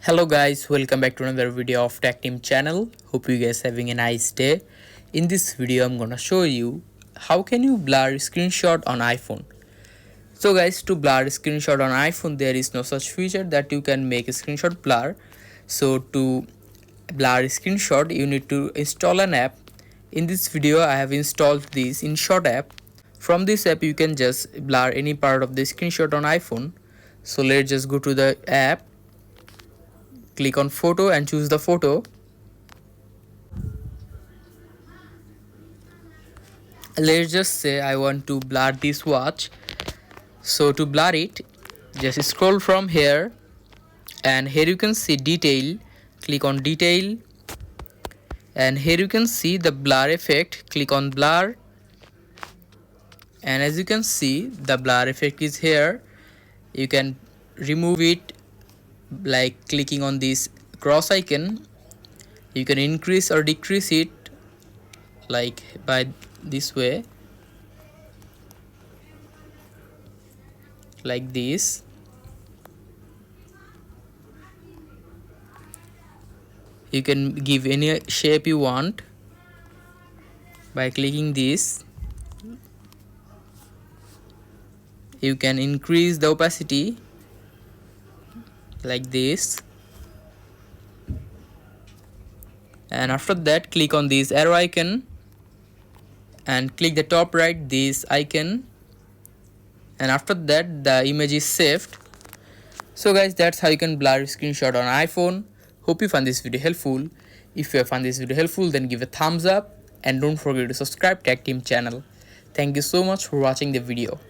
Hello guys, welcome back to another video of Tech Team channel. Hope you guys having a nice day. In this video I'm gonna show you how can you blur screenshot on iPhone. So guys, to blur screenshot on iPhone there is no such feature that you can make a screenshot blur. So to blur screenshot you need to install an app. In this video I have installed this InShot app. From this app you can just blur any part of the screenshot on iPhone. So let's just go to the app. Click on photo and choose the photo. Let's just say I want to blur this watch. So to blur it, just scroll from here and here you can see detail. Click on detail and here you can see the blur effect. Click on blur and as you can see the blur effect is here. You can remove it like clicking on this cross icon. You can increase or decrease it like by this way, like this. You can give any shape you want by clicking this. You can increase the opacity like this, and after that click on this arrow icon and click the top right this icon, and after that the image is saved. So guys, that's how you can blur screenshot on iPhone. Hope you found this video helpful. If you have found this video helpful, then give a thumbs up and don't forget to subscribe Tech Team channel. Thank you so much for watching the video.